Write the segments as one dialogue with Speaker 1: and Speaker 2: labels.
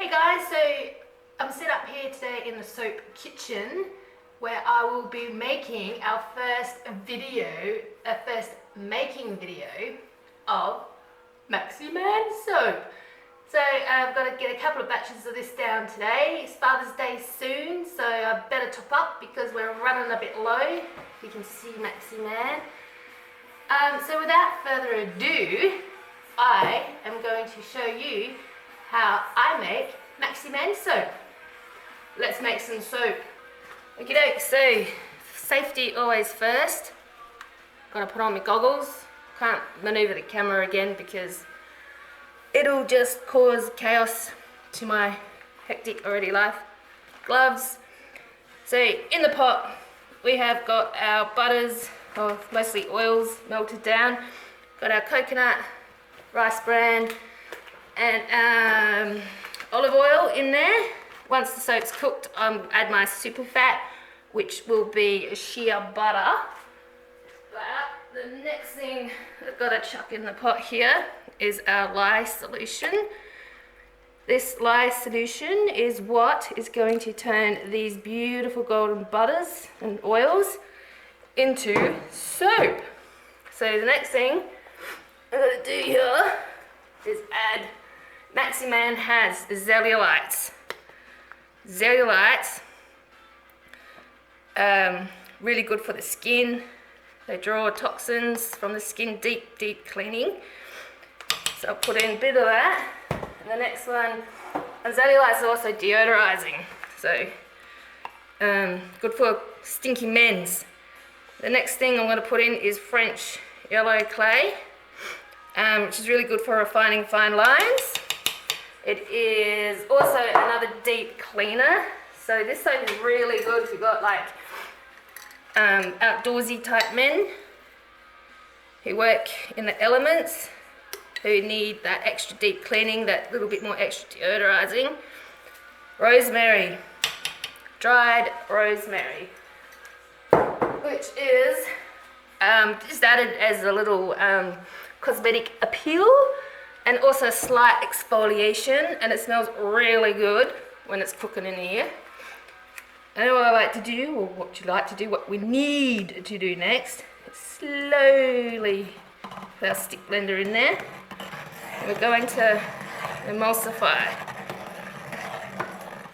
Speaker 1: Hey guys, so I'm set up here today in the soap kitchen where I will be making our first making video of Maxi Man Soap. So I've got to get a couple of batches of this down today. It's Father's Day soon, so I better top up because we're running a bit low. You can see Maxi Man. So without further ado, I am going to show you how I make Maxi Man Soap. Let's make some soap. Okay, so safety always first. Gotta put on my goggles. Can't maneuver the camera again because it'll just cause chaos to my hectic already life. Gloves. So in the pot we have got our butters, or mostly oils, melted down. Got our coconut, rice bran, and olive oil in there. Once the soap's cooked, add my super fat, which will be shea butter. But the next thing I've got to chuck in the pot here is our lye solution. This lye solution is what is going to turn these beautiful golden butters and oils into soap. So the next thing I'm going to do here is add, Maxi Man has Zeolites. Zeolites, really good for the skin. They draw toxins from the skin, deep cleaning. So I'll put in a bit of that. And the next one, and Zeolites are also deodorizing. So good for stinky men's. The next thing I'm going to put in is French yellow clay, which is really good for refining fine lines. It is also another deep cleaner. So this soap is really good if you've got like outdoorsy type men who work in the elements, who need that extra deep cleaning, that little bit more extra deodorizing. Rosemary, dried rosemary, which is just added as a little cosmetic appeal and also slight exfoliation, and it smells really good when it's cooking in here. And what I like to do, or what you like to do, what we need to do next, is slowly put our stick blender in there. And we're going to emulsify.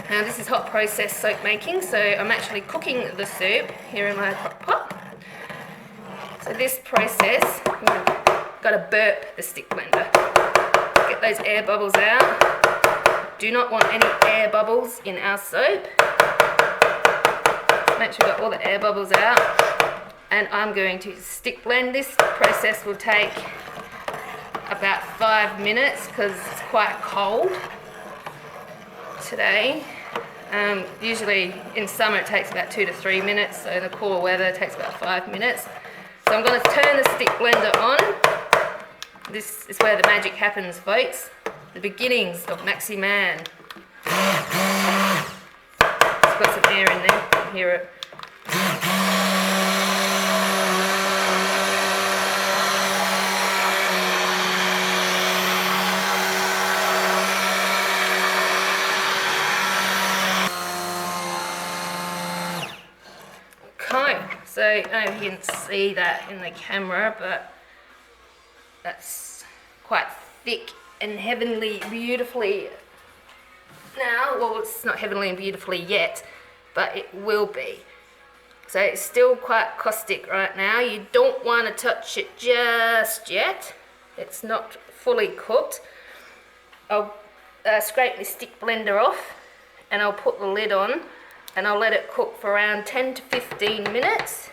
Speaker 1: Now this is hot process soap making, so I'm actually cooking the soup here in my crock pot. So this process, we've got to burp the stick blender. Get those air bubbles out. Do not want any air bubbles in our soap. Make sure we've got all the air bubbles out. And I'm going to stick blend. This process will take about 5 minutes because it's quite cold today. Usually in summer it takes about 2 to 3 minutes, so in the cooler weather it takes about 5 minutes. So I'm going to turn the stick blender on. This is where the magic happens, folks. The beginnings of Maxi Man. It's got some air in there, you can hear it. Okay, so I don't know if you can see that in the camera, but that's quite thick and heavenly beautifully now. Well, it's not heavenly and beautifully yet, but it will be. So it's still quite caustic right now. You don't want to touch it just yet. It's not fully cooked. I'll scrape the stick blender off and I'll put the lid on and I'll let it cook for around 10 to 15 minutes.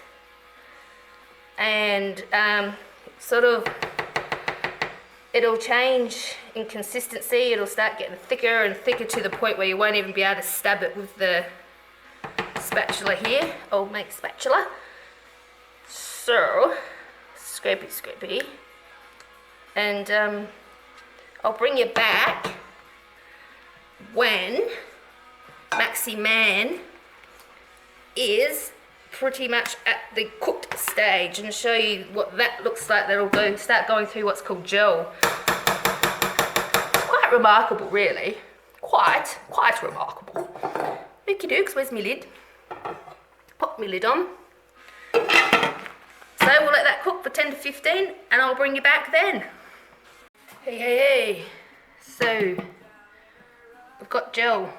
Speaker 1: And sort of it'll change in consistency. It'll start getting thicker and thicker to the point where you won't even be able to stab it with the spatula here, old mate spatula. So, scrapey. And I'll bring you back when Maxi Man is pretty much at the cooked stage and show you what that looks like. That'll start going through what's called gel. It's quite remarkable, really. quite remarkable. Okie dokes, where's my lid? Pop my lid on. So we'll let that cook for 10 to 15 and I'll bring you back then. Hey. So, we've got gel.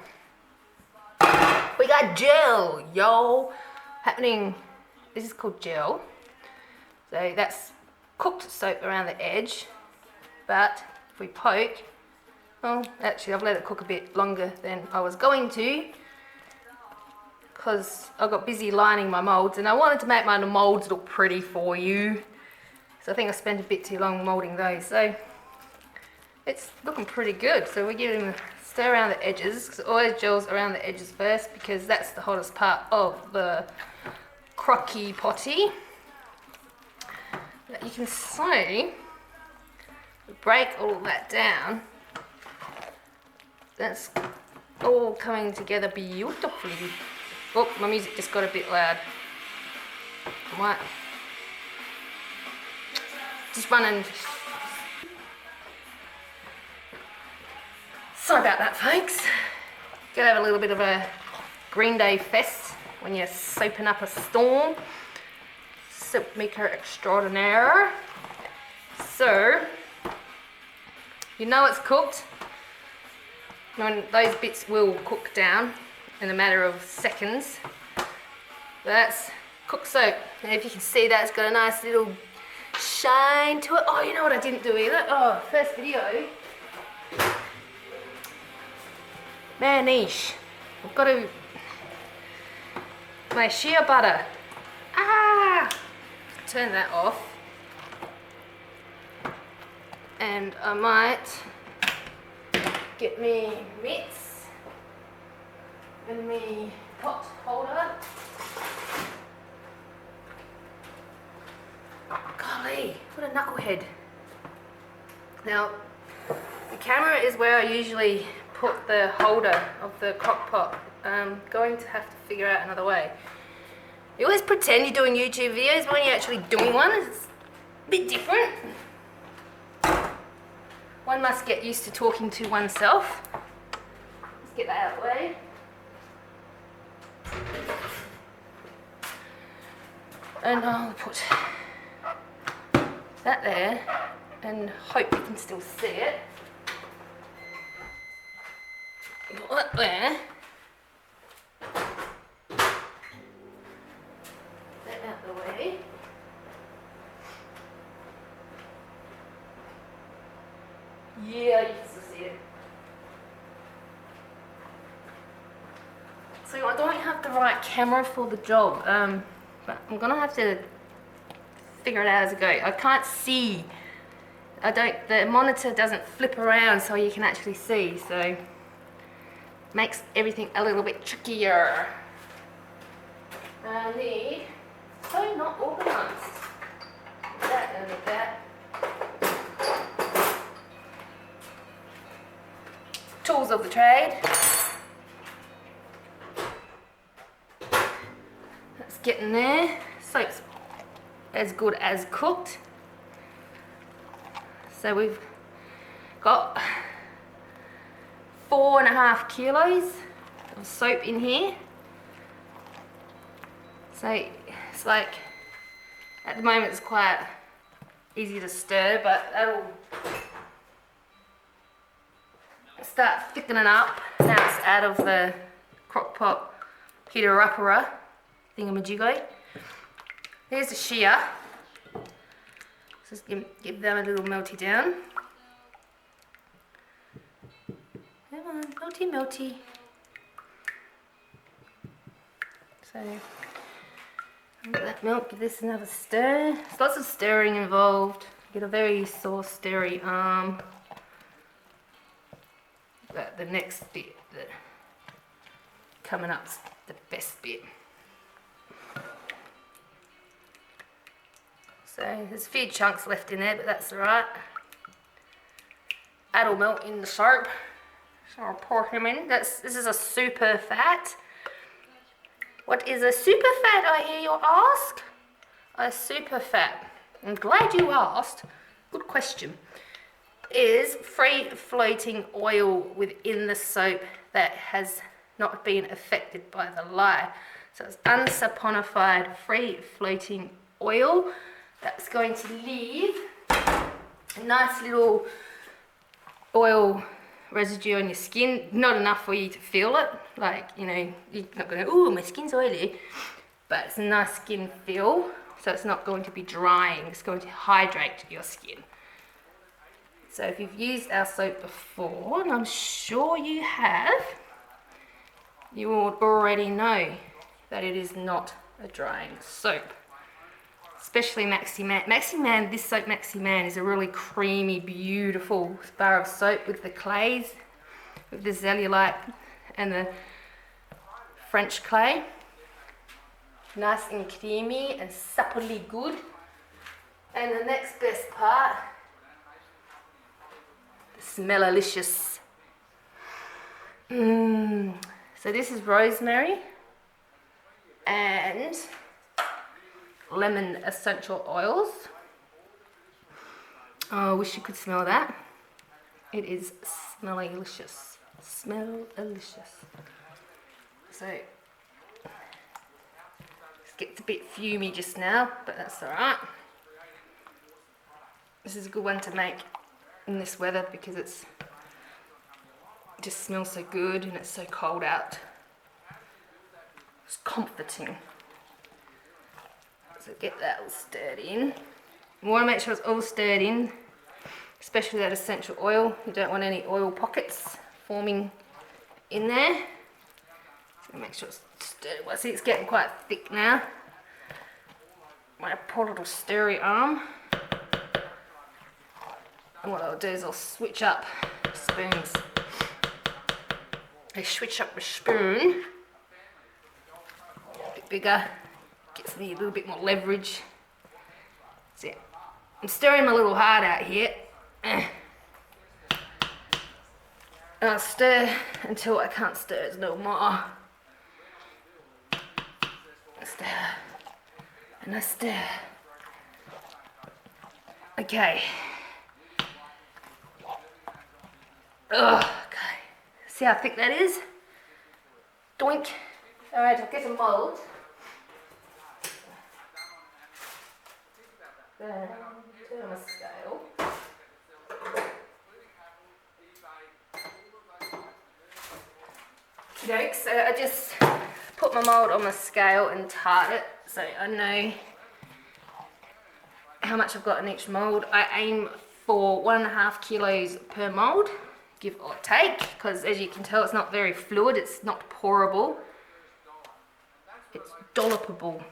Speaker 1: We got gel, yo. Happening, this is called gel. So that's cooked soap around the edge. But if we poke, well, actually I've let it cook a bit longer than I was going to, because I got busy lining my molds and I wanted to make my molds look pretty for you. So I think I spent a bit too long molding those. So it's looking pretty good. So we're giving a stir around the edges, because always gel's around the edges first, because that's the hottest part of the crocky potty. But you can see, break all that down. That's all coming together beautifully. Oh, my music just got a bit loud. Right. Just running. Sorry about that, folks. Gotta have a little bit of a Green Day fest when you're soaping up a storm. Soap maker extraordinaire. So, you know it's cooked. When those bits will cook down in a matter of seconds. That's cooked soap. And if you can see that, it's got a nice little shine to it. Oh, you know what I didn't do either? Oh, first video. Manish. I've got to... my shea butter. Turn that off. And I might get me mitts and me pot holder. Golly, what a knucklehead. Now, the camera is where I usually put the holder of the crock pot. I'm going to have to figure out another way. You always pretend you're doing YouTube videos, but when you're actually doing one, it's a bit different. One must get used to talking to oneself. Let's get that out of the way. And I'll put that there and hope you can still see it. Put that there. That out the way. Yeah, you can still see it. So I don't have the right camera for the job, but I'm gonna have to figure it out as I go. I can't see. The monitor doesn't flip around so you can actually see, so makes everything a little bit trickier. I need, so not organised. That and that. Tools of the trade. That's getting there. Soap's as good as cooked. So we've got 4.5 kilos of soap in here. So it's like, at the moment it's quite easy to stir, but that'll start thickening up. Now it's out of the crock pot heater upper thingamajiggy. Here's the shear. Just give them a little melty down. Come on, melty, melty. So, let that melt, give this another stir. There's lots of stirring involved. Get a very sore, stirry arm. But the next bit, coming up's the best bit. So there's a few chunks left in there, but that's alright. That'll melt in the soap. So I'll pour him in. This is a super fat. What is a super fat, I hear you ask? A super fat. I'm glad you asked. Good question. is free floating oil within the soap that has not been affected by the lye. So it's unsaponified free floating oil that's going to leave a nice little oil residue on your skin. Not enough for you to feel it, like, you know, you're not going to, ooh, my skin's oily, but it's a nice skin feel, so it's not going to be drying, it's going to hydrate your skin. So if you've used our soap before, and I'm sure you have, you will already know that it is not a drying soap. Especially Maxi Man. Maxi Man, this soap Maxi Man is a really creamy, beautiful bar of soap with the clays, with the Zeolite and the French clay. Nice and creamy and supplely good. And the next best part, the smell-alicious. So this is rosemary and lemon essential oils. Oh, I wish you could smell that. It is smell-alicious. Smell-alicious. So, it gets a bit fumey just now, but that's alright. This is a good one to make in this weather because it just smells so good and it's so cold out. It's comforting. So get that all stirred in. You want to make sure it's all stirred in, especially that essential oil. You don't want any oil pockets forming in there. So make sure it's stirred. Well, see, it's getting quite thick now. My poor little stirry arm. And what I'll do is I'll switch up spoons. I switch up the spoon. A bit bigger. Gets me a little bit more leverage. See, I'm stirring my little heart out here. And I'll stir until I can't stir it no more. I stir. And I stir. Okay. Ugh, okay. See how thick that is? Doink. Alright, I'll get a mould. Turn on a scale. Okay, so I just put my mould on the scale and tart it so I know how much I've got in each mould. I aim for 1.5 kilos per mould, give or take, because as you can tell it's not very fluid, it's not pourable, it's dollopable.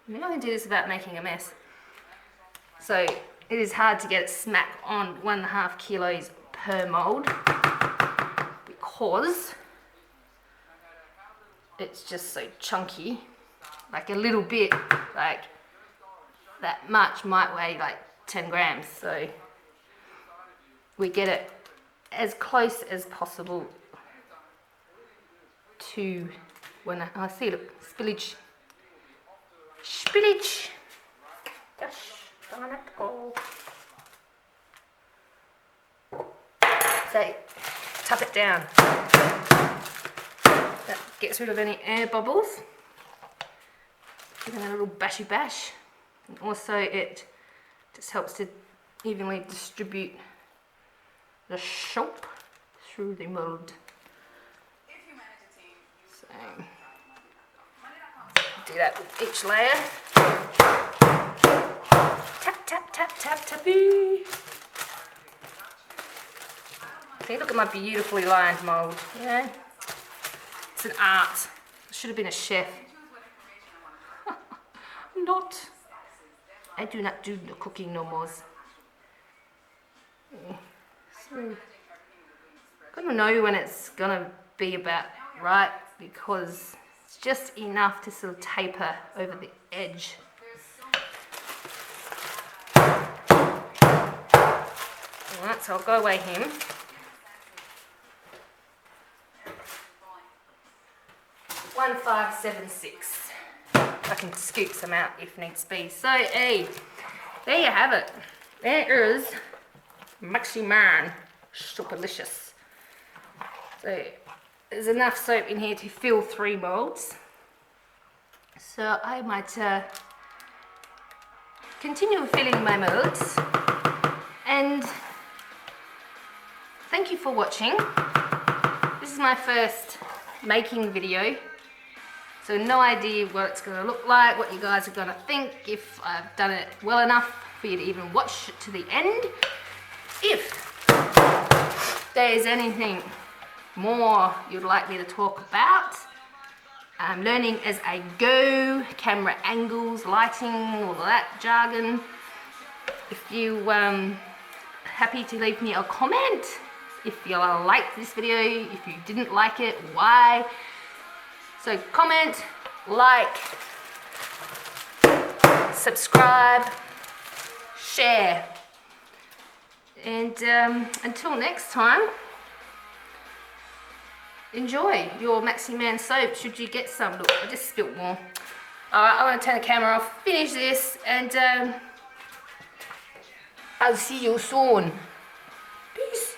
Speaker 1: You only do this without making a mess. So it is hard to get it smack on 1.5 kilos per mould because it's just so chunky. Like a little bit, like that much might weigh like 10 grams. So we get it as close as possible to when I see, look, spillage. Spillage. Gosh. So, tap it down. That gets rid of any air bubbles. Give it a little bashy bash. And also it just helps to evenly distribute the soap through the mould. So, do that with each layer. Tap, tap, tap, tap, tappy. See, look at my beautifully lined mould, you know? It's an art. I should have been a chef. Not. I do not do the cooking no more. So, gotta know when it's gonna be about right because it's just enough to sort of taper over the edge. Alright, so I'll go away him. $1,576. I can scoop some out if needs be. So, hey, there you have it. There is Maxi Man. Super delicious. So there's enough soap in here to fill 3 molds. So I might continue filling my molds. And thank you for watching. This is my first making video. So no idea what it's going to look like, what you guys are going to think, if I've done it well enough for you to even watch it to the end. If there's anything more you'd like me to talk about, I'm learning as I go, camera angles, lighting, all of that jargon. If you happy to leave me a comment, if you liked this video, if you didn't like it, why. So comment, like, subscribe, share. And until next time, enjoy your Maxi Man soap should you get some. Look, I just spilt more. Alright, I'm going to turn the camera off, finish this, and I'll see you soon. Peace.